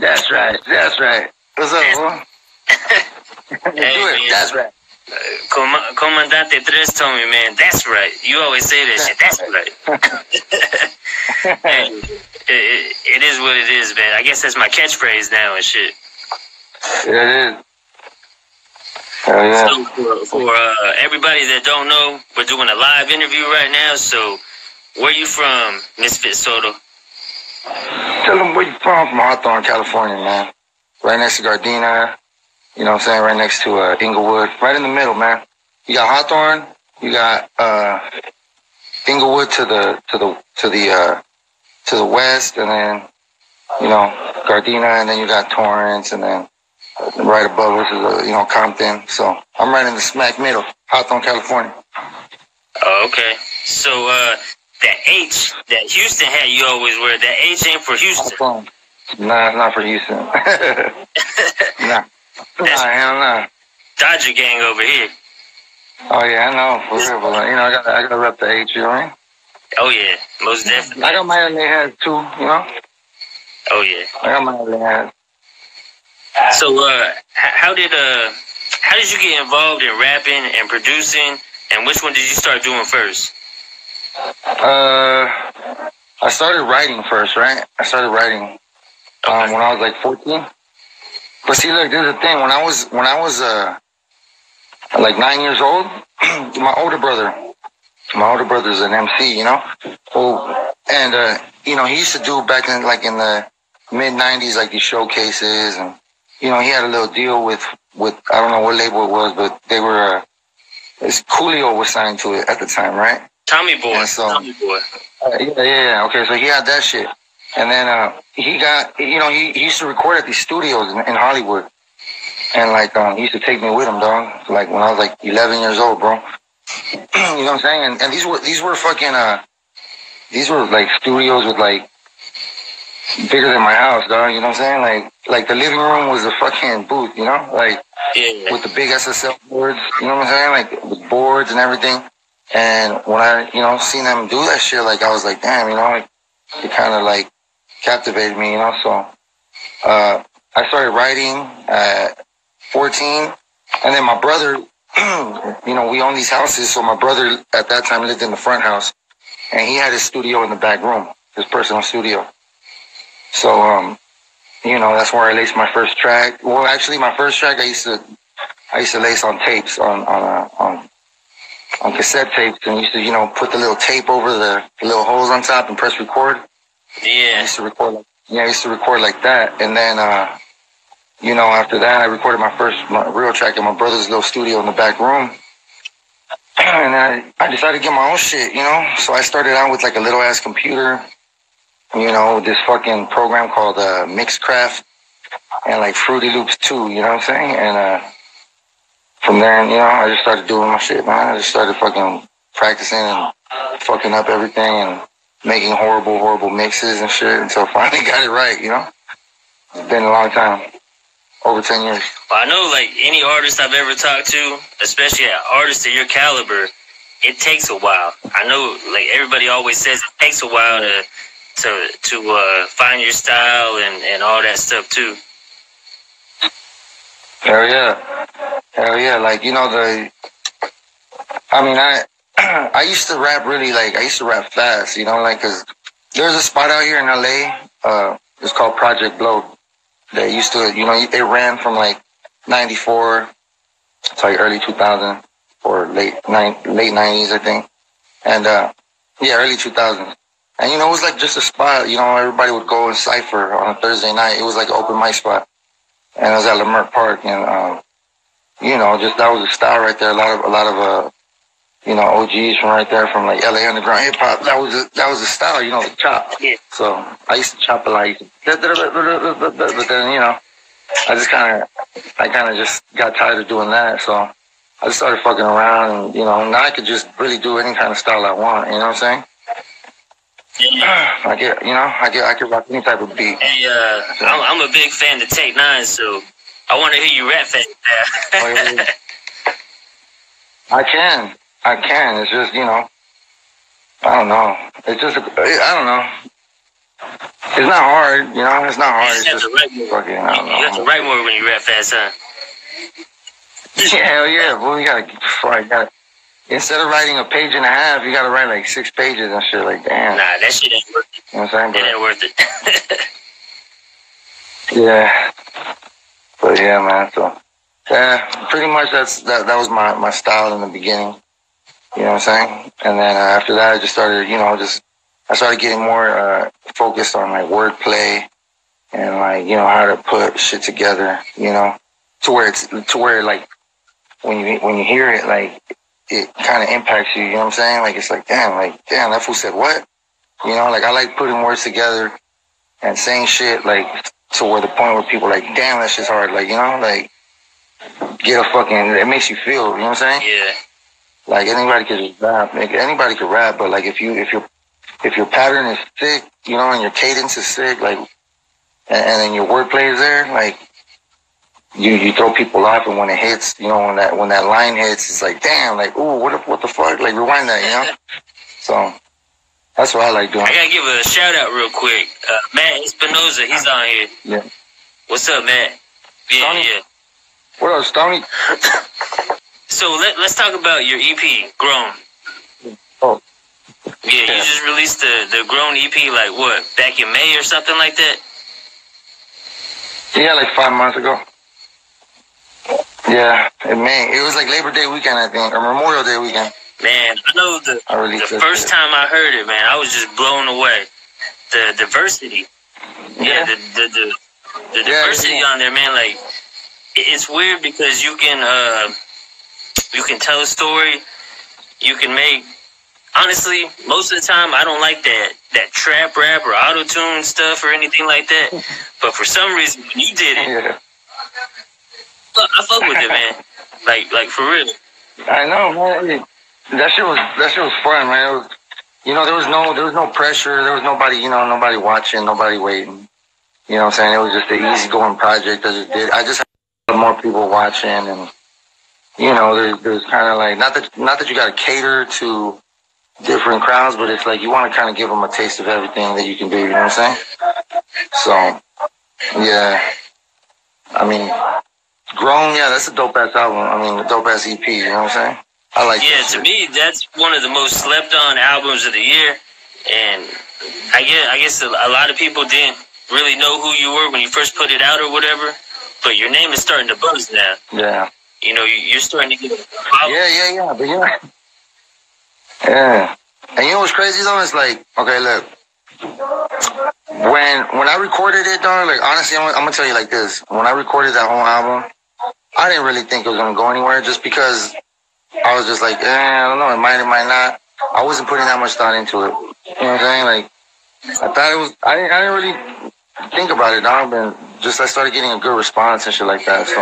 That's right. That's right. What's up, boy? Hey, that's right. Comandante Tres told me, man, that's right. You always say that shit. That's right. Hey, it is what it is, man. I guess that's my catchphrase now and shit. Yeah, it is. Hell yeah. So for everybody that don't know, we're doing a live interview right now. So where you from, Misfit Soto? Tell them where you from. From Hawthorne, California, man. Right next to Gardena. You know what I'm saying? Right next to Inglewood. Right in the middle, man. You got Hawthorne. You got Inglewood to the west, and then Gardena, and then you got Torrance, and then right above us is Compton. So I'm right in the smack middle, Hawthorne, California. Oh, okay. So that H that Houston had, you always wear. That H ain't for Houston. Hawthorne. Nah, it's not for Houston. Nah, hell nah. Dodger gang over here. Oh yeah, I know, for real. But I gotta rep the H, you know what I mean? Oh yeah, most definitely. I got my LA hat too, you know? Oh yeah. I got my LA hat. So how did you get involved in rapping and producing, and which one did you start doing first? I started writing first, right? I started writing when I was like 14. But see, look, there's the thing. When I was like 9 years old, my older brother's an MC, you know? Oh, and he used to do back in the mid 90s, like these showcases, and he had a little deal with I don't know what label it was, but they were Coolio was signed to it at the time, right? Tommy Boy. So, Tommy Boy. Yeah. Okay, so he had that shit. And then he got, he used to record at these studios in Hollywood. And like he used to take me with him, dog. Like when I was like 11 years old, bro. You know what I'm saying? And these were like studios with like bigger than my house, dog. You know what I'm saying? Like the living room was a fucking booth, you know? Like with the big SSL boards, you know what I'm saying? Like with boards and everything. And when I, seen them do that shit, like I was like, damn, it kind of like captivated me, So I started writing at 14, and then my brother, we own these houses, so my brother at that time lived in the front house, and he had his studio in the back room, his personal studio. So, that's where I laced my first track. Well, actually, my first track I used to lace on tapes, on cassette tapes, and used to, put the little tape over the little holes on top and press record. Yeah. I used to record like that, and then after that, I recorded my real track in my brother's little studio in the back room. And I decided to get my own shit, So I started out with like a little ass computer, with this fucking program called Mixcraft and like Fruity Loops 2, you know what I'm saying? And from there, I just started doing my shit, man. I just started fucking practicing and fucking up everything and making horrible mixes and shit until I finally got it right, It's been a long time. Over 10 years. Well, I know, like, any artist I've ever talked to, especially an artist of your caliber, it takes a while. I know, like, everybody always says it takes a while to find your style and all that stuff, too. Hell yeah. Like, I used to rap really, I used to rap fast, cause there's a spot out here in LA, it's called Project Blow. They used to, it ran from like 94 to like early 2000 or late 90s, I think. And, early 2000s. And, it was like just a spot, everybody would go and cypher on a Thursday night. It was like an open mic spot. And it was at Leimert Park. And, just that was the style right there. A lot of OGs from right there, from like LA underground hip hop. That was the style, the chop. Yeah. So I used to chop a lot. But then, I kind of just got tired of doing that. So I just started fucking around, and now I could just really do any kind of style I want. You know what I'm saying? Yeah. I could rock any type of beat. Hey, I'm a big fan of Take 9, so I want to hear you rap that. Oh, yeah. I can. It's just, I don't know. It's just, I don't know. It's not hard, you know. It's not hard. You have to write more. Fucking, I don't know. You have to write more when you rap fast, huh? Yeah, hell yeah, boy. You gotta. Instead of writing a page and a half, you gotta write like 6 pages and shit. Like, damn. Nah, that shit ain't worth it. You know what I'm saying? It ain't worth it. Yeah. But yeah, man. So, yeah, pretty much that was my style in the beginning. You know what I'm saying? And then after that, I just started, I started getting more focused on like wordplay and like, how to put shit together, to where like when you hear it, like it kind of impacts you. You know what I'm saying? Like it's like damn, that fool said what? Like I like putting words together and saying shit like to where the point where people are like, damn, that shit's hard. Like like get a fucking. It makes you feel. You know what I'm saying? Yeah. Like anybody could rap. Anybody could rap, but like if your pattern is sick, and your cadence is sick, like, and then your wordplay is there, like, you throw people off, and when it hits, when that line hits, it's like, damn, like, ooh, what the fuck, like, rewind that, So that's what I like doing. I gotta give a shout out real quick. Matt Espinoza, he's on here. Yeah. What's up, Matt? Yeah, Stoney? yeah. What up, Stoney? So let's talk about your EP, Grown. Oh. Yeah, you just released the Grown EP, like what, back in May or something like that? Yeah, like 5 months ago. Yeah, in May. It was like Labor Day weekend, I think, or Memorial Day weekend. Man, I know the first time I heard it, man, I was just blown away. The diversity. Yeah, the diversity on there, man, like, it's weird because you can tell a story, you can make. Honestly, most of the time, I don't like that trap rap or auto-tune stuff or anything like that. But for some reason, when you did it, I fuck with it, man. Like for real. I know, man. That shit was fun, man. It was, there was no pressure. There was nobody, nobody watching, nobody waiting. You know what I'm saying? It was just an easygoing project. I just had more people watching, and there's kind of like not that you got to cater to different crowds, but it's like you want to kind of give them a taste of everything that you can do. You know what I'm saying? So, yeah. I mean, Grown, yeah, that's a dope ass album. I mean, a dope ass EP. You know what I'm saying? I like. Yeah, to me, that's one of the most slept on albums of the year, and I guess a lot of people didn't really know who you were when you first put it out or whatever, but your name is starting to buzz now. Yeah. You're starting to get. Yeah. But yeah. And what's crazy though? It's like, okay, look, when I recorded it, dog, like honestly, I'm gonna tell you like this. When I recorded that whole album, I didn't really think it was gonna go anywhere, just because I was just like, I don't know, it might not. I wasn't putting that much thought into it. You know what I'm saying? Like, I thought it was. I didn't really think about it, dog. But just I started getting a good response and shit like that. So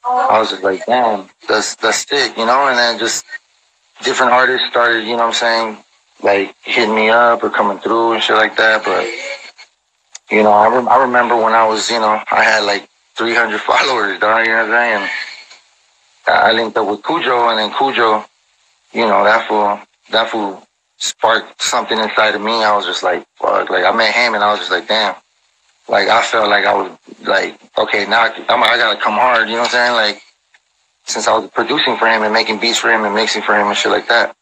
I was just like, damn, that's sick, And then just different artists started, you know what I'm saying, like hitting me up or coming through and shit like that. But, I remember when I was, I had like 300 followers, dog, you know what I'm saying? And I linked up with Kujo, and then Kujo, that fool sparked something inside of me. I was just like, fuck, like I met him and I was just like, damn. Like I felt like I was like, okay, now I gotta come hard, you know what I'm saying? Like, since I was producing for him and making beats for him and mixing for him and shit like that.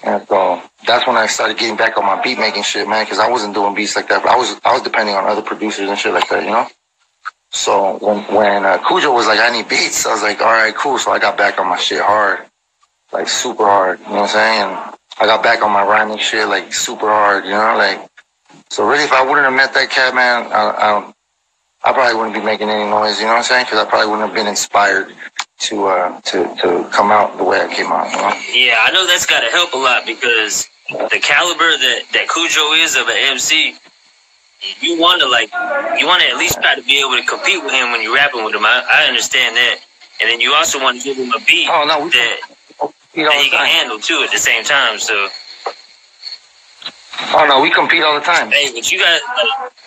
And so that's when I started getting back on my beat making shit, man, because I wasn't doing beats like that, but I was depending on other producers and shit like that, So when Kujo was like, I need beats, I was like, all right, cool. So I got back on my shit hard, like super hard, you know what I'm saying? And I got back on my rhyming shit, like super hard, like. So really, if I wouldn't have met that cat, man, I probably wouldn't be making any noise, you know what I'm saying? Because I probably wouldn't have been inspired to come out the way I came out. Yeah, I know that's got to help a lot, because the caliber that Kujo is of an MC, you want to at least try to be able to compete with him when you're rapping with him. I understand that, and then you also want to give him a beat that he can handle too at the same time. So. Oh no, we compete all the time. Hey, but you guys,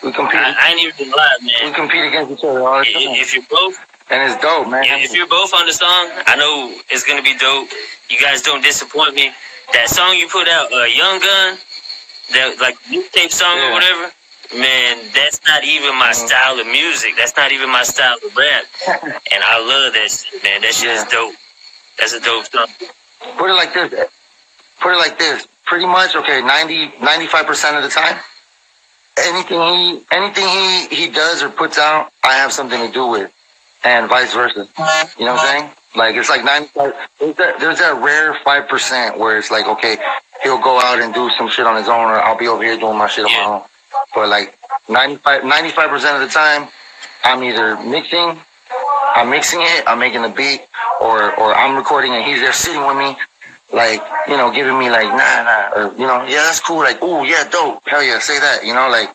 we compete. I ain't even lie, man. We compete against each other all the time. If you're both, and it's dope, man. If you're both on the song, I know it's gonna be dope. You guys don't disappoint me. That song you put out, Young Gun, that like mixtape song or whatever, Man, that's not even my style of music. That's not even my style of rap. And I love that shit, man. That shit is dope. That's a dope song. Put it like this. Pretty much, okay, 95% of the time, anything he does or puts out, I have something to do with, and vice versa. You know what I'm saying? Like, it's like 95. There's that rare 5% where it's like, okay, he'll go out and do some shit on his own, or I'll be over here doing my shit on my own. But like 95% of the time, I'm either mixing it, I'm making the beat, or I'm recording and he's there sitting with me, like, you know, giving me like, nah, or, you know, yeah, that's cool, like, ooh, yeah, dope, hell yeah, say that, you know, like,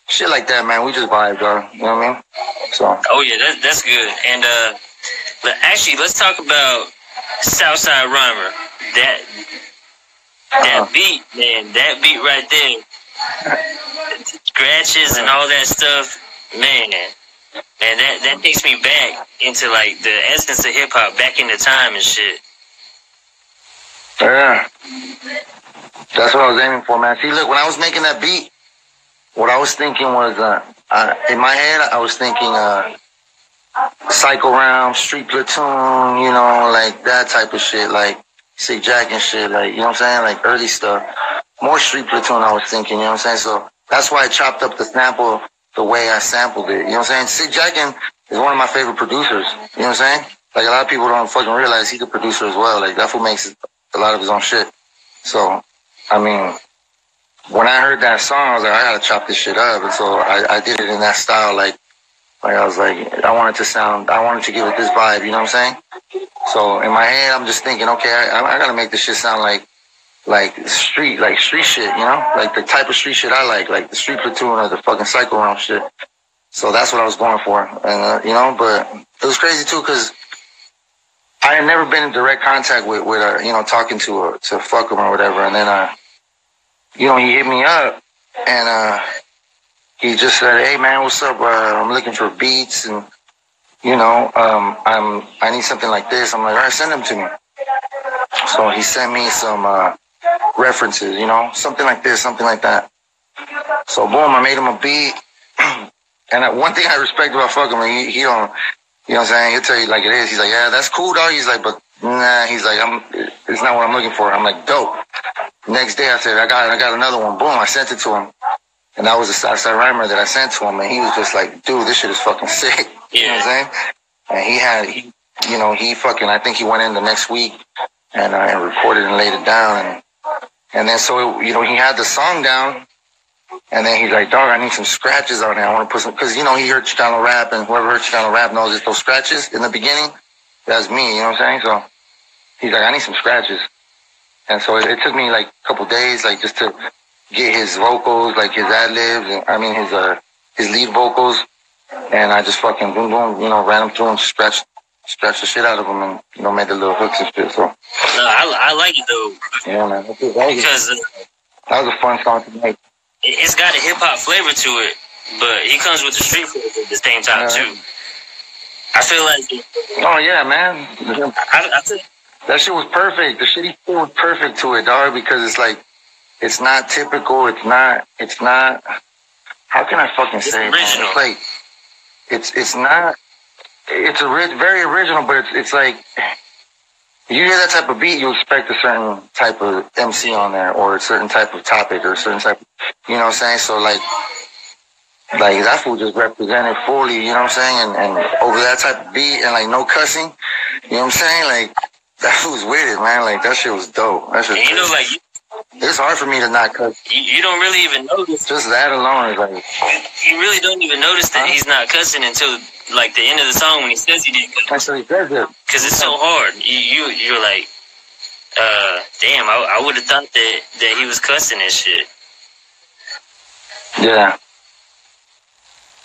shit like that, man. We just vibe, dog. You know what I mean? So. Oh yeah, that's good. And actually, let's talk about South Side Rhymer. That beat, man, that beat right there, scratches and all that stuff, man. And that takes me back into like the essence of hip hop, back in the time and shit. Yeah, that's what I was aiming for, man. See, look, when I was making that beat, what I was thinking was, in my head, I was thinking, Psycho Round, Street Platoon, you know, like that type of shit, like Sick Jack and shit, like, you know what I'm saying, like early stuff. More Street Platoon, I was thinking, you know what I'm saying? So that's why I chopped up the sample the way I sampled it, you know what I'm saying? Sick Jack is one of my favorite producers, you know what I'm saying? Like, a lot of people don't fucking realize he's a producer as well. Like, that fool makes a lot of his own shit. So, I mean, when I heard that song, I was like, I gotta chop this shit up. And so I did it in that style. Like I was like, I wanted to give it this vibe, you know what I'm saying? So in my head, I'm just thinking, okay, I gotta make this shit sound like street shit, you know? Like the type of street shit I like the Street Platoon or the fucking Psycho Round shit. So that's what I was going for. And, you know, but it was crazy too, cause I had never been in direct contact with you know, talking to fuck him or whatever. And then, you know, he hit me up and, he just said, hey man, what's up? I'm looking for beats and, you know, I need something like this. I'm like, all right, send them to me. So he sent me some, references, you know, something like this, something like that. So boom, I made him a beat. And one thing I respect about fuck him, he don't, you know what I'm saying? He'll tell you like it is. He's like, yeah, that's cool, dog. He's like, but nah, he's like, it's not what I'm looking for. I'm like, dope. Next day I said, I got another one. Boom, I sent it to him. And that was the South Side Rhymer that I sent to him. And he was just like, dude, this shit is fucking sick. You know what I'm saying? And I think he went in the next week and recorded and laid it down. And then so, you know, he had the song down. And then he's like, dog, I need some scratches on there. I want to put some, because, you know, he heard Chicano Rap, and whoever heard Chicano Rap knows it's those scratches in the beginning. That's me, you know what I'm saying? So he's like, I need some scratches. And so it took me like a couple days, like just to get his vocals, like his ad-libs, his lead vocals. And I just fucking boom, boom, you know, ran them through and scratched the shit out of them and, you know, made the little hooks and shit. So. No, I like it though. Yeah, man. That was a fun song to make. It's got a hip hop flavor to it, but he comes with the street flavor at the same time too. I feel like. Oh yeah, man. That shit was perfect. The shit he did was perfect to it, dog. Because it's like, it's not typical. It's not. How can I fucking say it? Man? It's like, it's not. It's very original, but it's like. You hear that type of beat, you expect a certain type of MC on there, or a certain type of topic, or a certain type of, you know what I'm saying? So like that fool just represented fully, you know what I'm saying? And over that type of beat and like no cussing, you know what I'm saying? Like that fool's with it, man. Like that shit was dope. That shit. You know, like it's hard for me to not cuss. You don't really even notice. Just that alone is like. You really don't even notice that he's not cussing until like the end of the song when he says he didn't cuss. Actually, he says it. Because it's so hard. You're like, damn, I would have thought that he was cussing and shit. Yeah.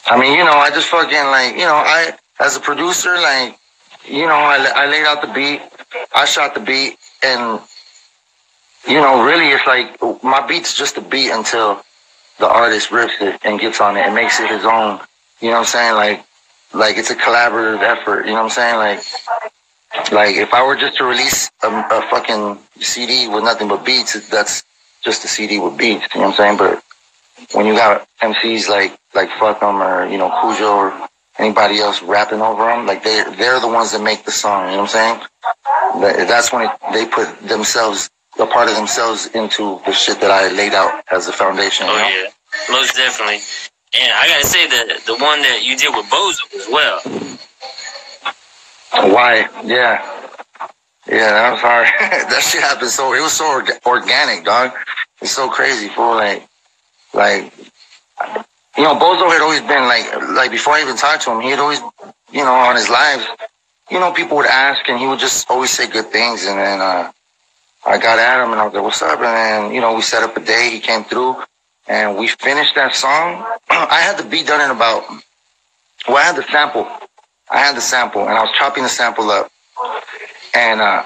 I mean, you know, I just fucking like, you know, as a producer, like, you know, I laid out the beat, I shot the beat, and, you know, really it's like, my beat's just a beat until the artist rips it and gets on it and makes it his own. You know what I'm saying? Like it's a collaborative effort, you know what I'm saying? Like if I were just to release a fucking CD with nothing but beats, that's just a CD with beats, you know what I'm saying? But when you got MCs like Fuck 'em or, you know, Kujo or anybody else rapping over them, like they're the ones that make the song, you know what I'm saying? That's when they put themselves, a part of themselves into the shit that I laid out as a foundation. Oh, you know? Yeah, most definitely. And I gotta say that the one that you did with Bozo as well. Why? Yeah, that was hard. That shit happened it was so organic, dog. It's so crazy, fool. Like, you know, Bozo had always been like before I even talked to him, he had always, you know, on his lives, you know, people would ask and he would just always say good things. And then I got at him and I was like, what's up? And then, you know, we set up a day. He came through and we finished that song. I had the beat done in about, I had the sample. And I was chopping the sample up. And I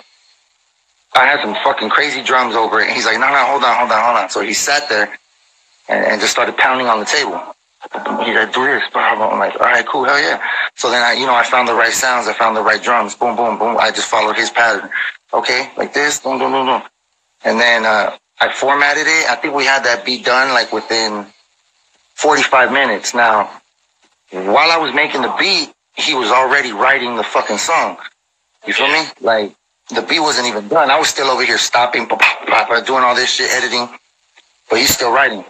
had some fucking crazy drums over it. And he's like, no, hold on. So he sat there and just started pounding on the table. He's like, do this. I'm like, all right, cool, hell yeah. So then I found the right sounds. I found the right drums. Boom, boom, boom. I just followed his pattern. Okay, like this. Boom, boom, boom, boom. And then I formatted it. I think we had that beat done like within 45 minutes. Now, while I was making the beat, he was already writing the fucking song. You feel me? Like, the beat wasn't even done. I was still over here stopping, doing all this shit, editing. But he's still writing.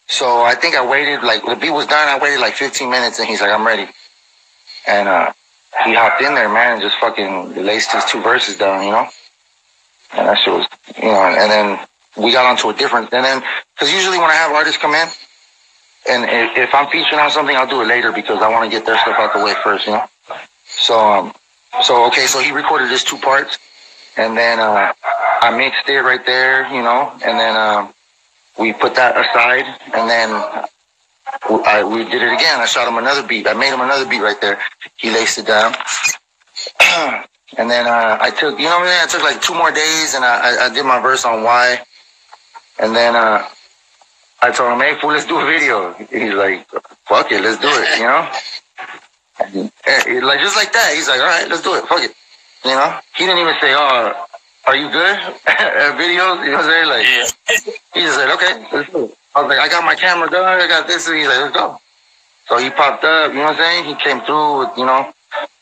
So I think I waited, like, the beat was done. I waited like 15 minutes and he's like, I'm ready. And he hopped in there, man, and just fucking laced his 2 verses down, you know? And that shit was, you know, and then we got onto a different, and then, because usually when I have artists come in, and if I'm featuring on something, I'll do it later because I want to get their stuff out the way first, you know? So he recorded his 2 parts, and then I mixed it right there, you know, and then we put that aside, and then we did it again. I shot him another beat. I made him another beat right there. He laced it down. And then I took, you know what I mean? I took like 2 more days, and I did my verse on Why. And then I told him, hey, fool, let's do a video. He's like, fuck it, let's do it, you know? And, like, just like that. He's like, all right, let's do it. Fuck it. You know? He didn't even say, oh, are you good at videos? You know what I'm saying? Like, he just said, okay, let's do it. I was like, I got my camera done. I got this. And he's like, let's go. So he popped up, you know what I'm saying? He came through with, you know,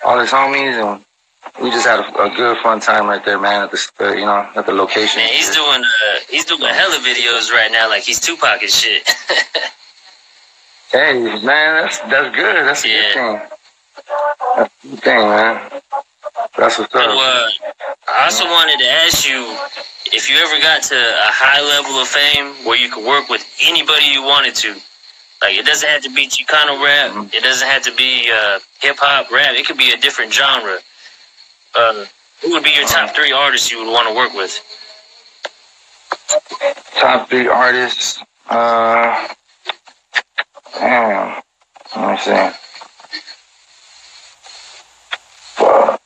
all his homies, and we just had a good, fun time right there, man, at the, you know, at the location. Man, he's doing hella videos right now, like he's Tupac and shit. Hey, man, that's good. That's a good thing. That's a good thing, man. That's what's up. So, I also wanted to ask you if you ever got to a high level of fame where you could work with anybody you wanted to. Like, it doesn't have to be Chicano rap. It doesn't have to be hip-hop rap. It could be a different genre. Who would be your top 3 artists you would want to work with? Top 3 artists? Damn. Let me see. Well,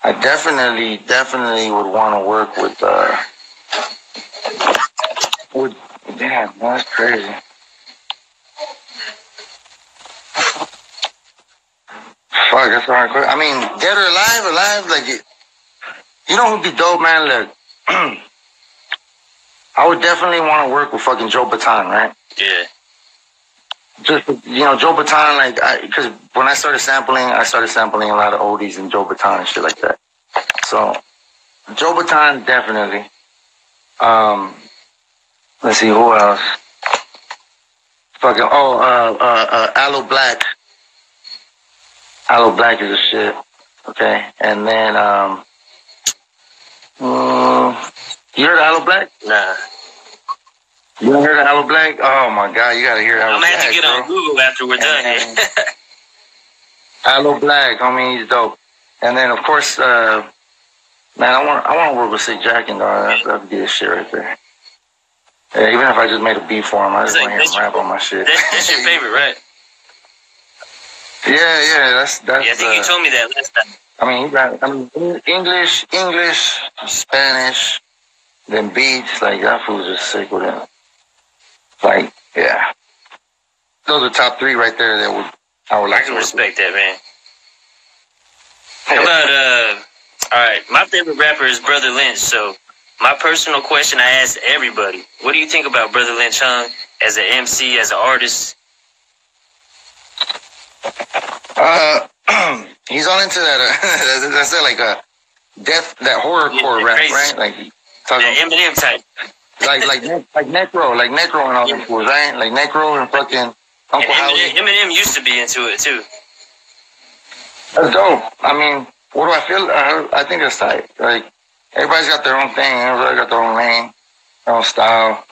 I definitely would want to work with, damn, that's crazy. Fuck, that's hard. I mean, dead or alive, like, you know who'd be dope, man? Look, I would definitely want to work with fucking Joe Baton, right? Yeah. Just, you know, Joe Baton, like, because when I started sampling a lot of oldies and Joe Baton and shit like that. So, Joe Baton, definitely. Let's see, who else? Fucking, Aloe Black. Aloe Black is a shit. Okay. And then, you heard of Aloe Black? Nah. You ever heard of Aloe Black? Oh my God, you gotta hear Aloe Black. I'm gonna have to get on Google after we're done here. Aloe Black, homie, he's dope. And then of course, man, I want to work with Sick Jack and dog. That's be his shit right there. Yeah, even if I just made a beat for him, I just want to hear him rap on my shit. That's your favorite, right? Yeah, that's. Yeah, I think you told me that last time. I mean, English, Spanish, then beats, like that fool's just sick with it. Like, yeah. Those are top 3 right there that I would like to respect that, man. How about, all right, my favorite rapper is Brother Lynch, so my personal question I ask everybody: what do you think about Brother Lynch Hung as an MC, as an artist? He's all into that. That's like a death, that horrorcore rap, crazy. Right? Like that Eminem type. like Necro and all them fools, right? Like Necro and fucking Uncle Howie. Eminem used to be into it too. That's dope. I mean, what do I feel? I think it's tight. Like everybody's got their own thing. Everybody got their own lane, their own style.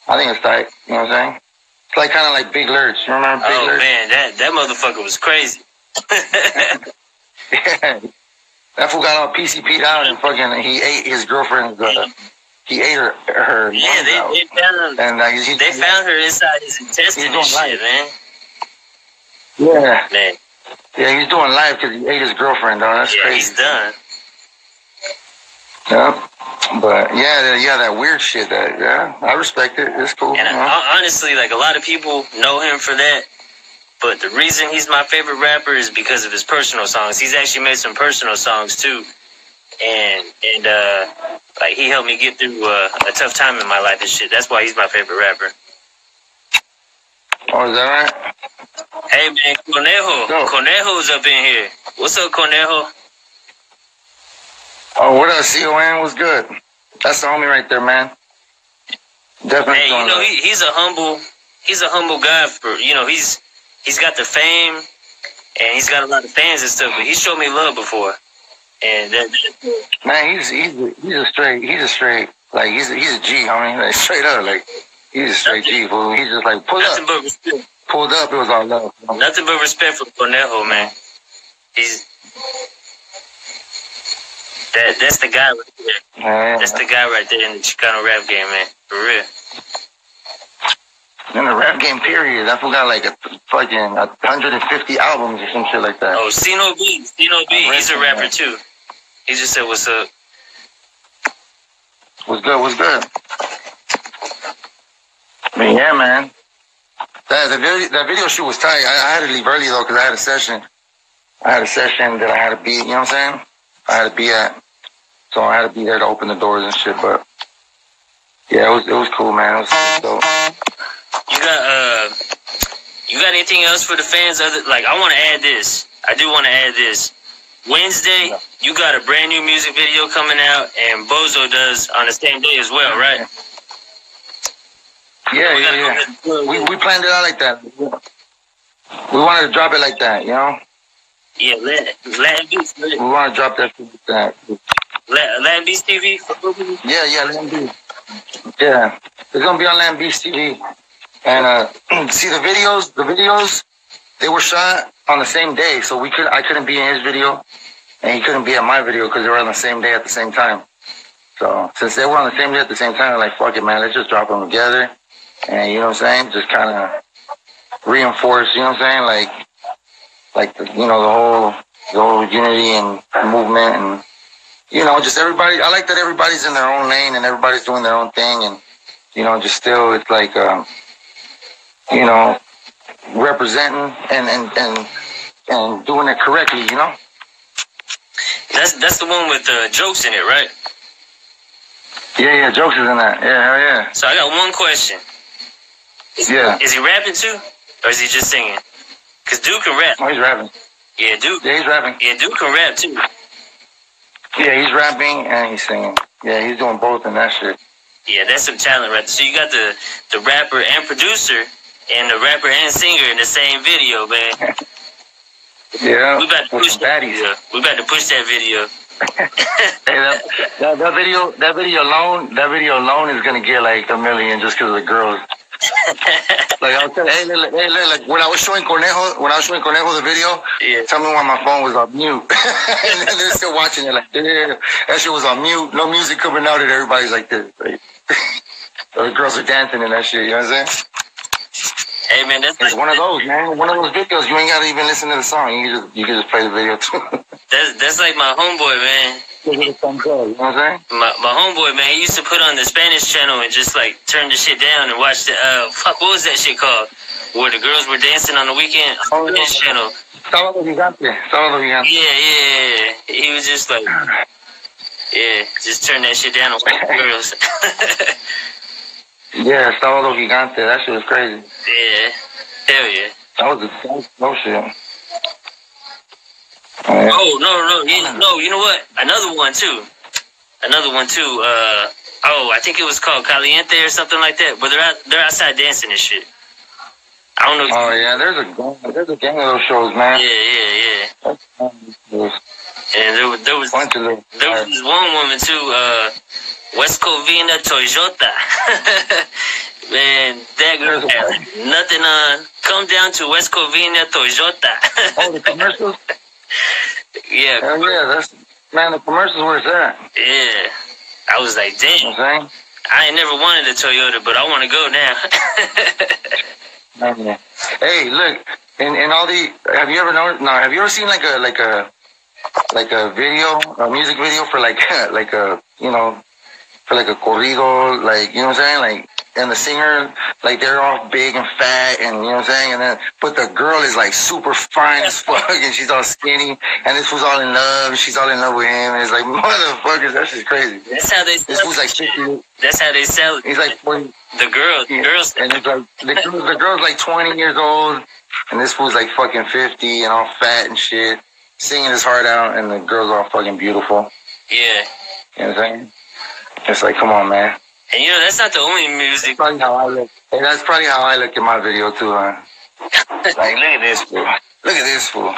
I think it's tight. You know what I'm saying? It's like kind of like Big Lurch. You remember Big Lurch? Oh man, that motherfucker was crazy. Yeah. That fool got all PCP'd out and fucking he ate his girlfriend's. He ate her. Yeah, they found. And they found her inside his intestines and shit, man. Yeah. Man. Yeah, he's doing live because he ate his girlfriend, though. That's crazy. He's done. Yeah. But yeah, that weird shit. I respect it. It's cool. And honestly, like a lot of people know him for that. But the reason he's my favorite rapper is because of his personal songs. He's actually made some personal songs too, and like he helped me get through a tough time in my life and shit. That's why he's my favorite rapper. Oh, is that right? Hey man, Conejo's up in here. What's up, Conejo? Oh, what up, CON? What's good? That's the homie right there, man. Definitely. Hey, you know he's a humble guy. For he's got the fame and he's got a lot of fans and stuff. But he showed me love before, and man, he's a straight like he's a G, homie. Like straight up, like he's a straight G. Fool. He's just like pulled up. It was all love. Nothing but respect for Conejo, man. That's the guy right there. Man. That's the guy right there in the Chicano Rap game, man. For real. In the rap game, period. I forgot like 150 albums or some shit like that. Oh, Cino B. He's a rapper too. He just said, "What's up?" What's good? I mean, yeah, man. That video shoot was tight. I had to leave early though because I had a session. That I had to be. You know what I'm saying? I had to be at. So I had to be there to open the doors and shit. But yeah, it was cool, man. It was dope. You got anything else for the fans? I want to add this. I do want to add this. Wednesday, you got a brand new music video coming out, and Bozo does on the same day as well, right? Yeah. We planned it out like that. We wanted to drop it like that, you know? Yeah, Latin Beats. We want to drop that shit like that. Latin Beats TV? Yeah, Latin Beats. Yeah. It's going to be on Latin Beats TV. And see the videos, they were shot on the same day, so I couldn't be in his video, and he couldn't be in my video because they were on the same day at the same time. So since they were on the same day at the same time, I'm like, fuck it, man, let's just drop them together, and you know what I'm saying, just kind of reinforce, you know what I'm saying, like the whole unity and movement, and just everybody. I like that everybody's in their own lane and everybody's doing their own thing, and just still it's like. Representing and doing it correctly, That's the one with jokes in it, right? Yeah, jokes is in that. Yeah, hell yeah. So I got one question. Is he rapping too, or is he just singing? Cause Dude can rap. Oh, he's rapping. Yeah, Dude. Yeah, he's rapping. Yeah, Dude can rap too. Yeah, he's rapping and he's singing. Yeah, he's doing both in that shit. Yeah, that's some talent, right? So you got the rapper and producer. And the rapper and singer in the same video, man. Yeah. We about to push that video. We about to push that video. Hey, that video alone is gonna get like 1 million just because of the girls. Like I was saying, hey, like when I was showing Conejo the video, tell me why my phone was on mute. And they're still watching it like, yeah, that shit was on mute, no music coming out, and everybody's like this. Like, the girls are dancing and that shit. You know what I'm saying? Hey man, that's it's one of those, man. One of those videos. You ain't gotta even listen to the song. You can just play the video too. That's like my homeboy, man. You know what I'm saying? My homeboy, man, he used to put on the Spanish channel and just like turn the shit down and watch the what was that shit called? Where the girls were dancing on the weekend? Spanish channel. Sábado Gigante. Yeah. He was just like Yeah, just turn that shit down on girls. Yeah, Sábado Gigante. That shit was crazy. Yeah, hell yeah. That was no shit. Oh no! You know what? Another one too. I think it was called Caliente or something like that. But they're outside dancing and shit. I don't know. Oh yeah, there's a gang of those shows, man. Yeah. And there was this one woman too. West Covina Toyota. Man, that girl had nothing on. Come down to West Covina Toyota. Oh, the commercials? Yeah. Hell yeah, man, the commercials were that. Yeah. I was like, damn. You know what I'm saying? I ain't never wanted a Toyota, but I want to go now. Hey, look, in all the, have you ever seen like a video, a music video for like a, you know, for like a corrido, like, you know what I'm saying? Like, and the singer, like, they're all big and fat, and, you know what I'm saying? And then, but the girl is like super fine as fuck, and she's all skinny, and this was all in love, and she's all in love with him, and it's like, motherfuckers, that's just crazy. That's how they sell. This was like 50. That's how they sell it. He's like 40. The girls. And it's like, the girl's like 20 years old, and this fool's like fucking 50 and all fat and shit, singing his heart out, and the girl's all fucking beautiful. Yeah. You know what I'm saying? It's like, come on, man. And you know, that's not the only music. That's probably how I look. Hey, that's probably how I look in my video too, huh? Like, look at this fool. Look at this fool.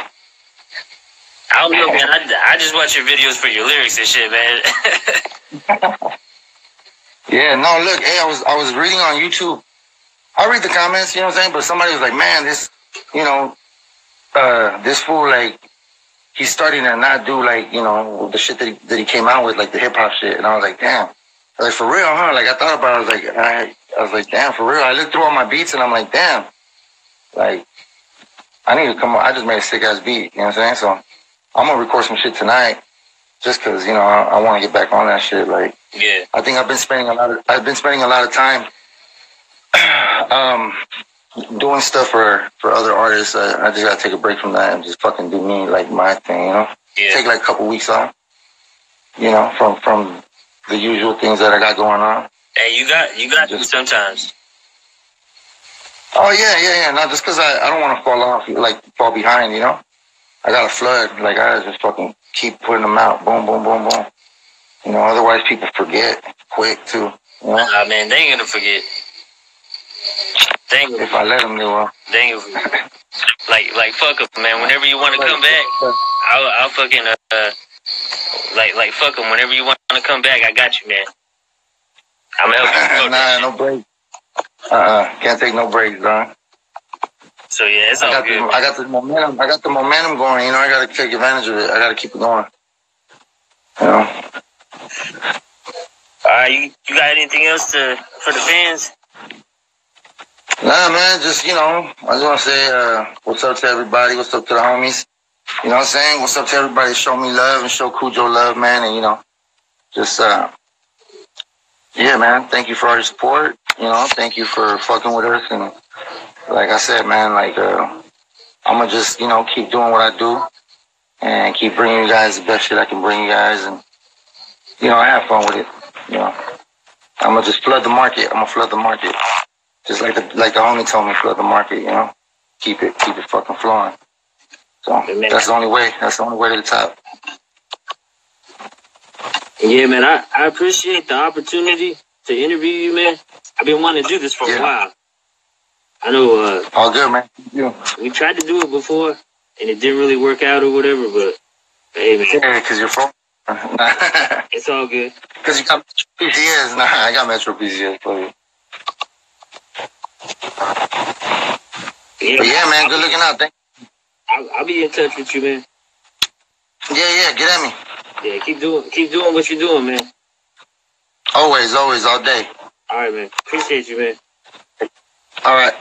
I don't know, man. I just watch your videos for your lyrics and shit, man. Yeah, no, look, hey, I was reading on YouTube. I read the comments, you know what I'm saying? But somebody was like, man, this, you know, this fool, like, he's starting to not do, like, you know, the shit that he came out with, like the hip hop shit. And I was like, damn. Like, for real, huh? Like, I thought about it. I was like, damn, for real. I looked through all my beats and I'm like, damn. Like, I need to come on. I just made a sick ass beat, you know what I'm saying? So I'm gonna record some shit tonight just cause, you know, I want to get back on that shit. Like, yeah. I think I've been spending a lot of time, doing stuff for other artists. I just gotta take a break from that and just fucking do me, like, my thing, you know? Yeah. Take like a couple weeks off, you know, from the usual things that I got going on. Hey, you got to sometimes. Oh yeah. Not just because I don't want to fall off, like fall behind, you know. I got to flood. Like, I gotta just fucking keep putting them out. Boom, boom, boom, boom. You know, otherwise people forget quick too. You know? Nah, man, they ain't gonna forget. If I let them, they will. They ain't gonna forget. Like fuck them, man. Whenever you want to come back, I'll fucking like fuck them. Whenever you want to come back, I got you, man. I'm helping you. Nah, no break. Can't take no breaks, dog. So yeah, it's all good. I got the momentum. I got the momentum going. You know, I got to take advantage of it. I got to keep it going. You know. All right, you got anything else for the fans? Nah, man. Just, you know, I just want to say what's up to everybody. What's up to the homies. You know what I'm saying? What's up to everybody? Show me love and show Kujo love, man. And, you know, just, yeah, man. Thank you for all your support. You know, thank you for fucking with us. And like I said, man, like, I'm going to just, you know, keep doing what I do and keep bringing you guys the best shit I can bring you guys. And, you know, I have fun with it. You know, I'm going to just flood the market. I'm going to flood the market. Just like the homie told me, flood the market, you know, keep it fucking flowing. So that's the only way. That's the only way to the top. Yeah, man, I appreciate the opportunity to interview you, man. I've been wanting to do this for a while. I know. All good, man. Yeah. We tried to do it before, and it didn't really work out or whatever. But hey, man. Yeah, because your phone. It's all good. Because you got PCS. Nah, I got Metro PCS for you. Yeah, but yeah, man. Good looking out. Thank you. I'll be in touch with you, man. Yeah. Get at me. Yeah, keep doing what you're doing, man. Always, all day. All right, man. Appreciate you, man. All right.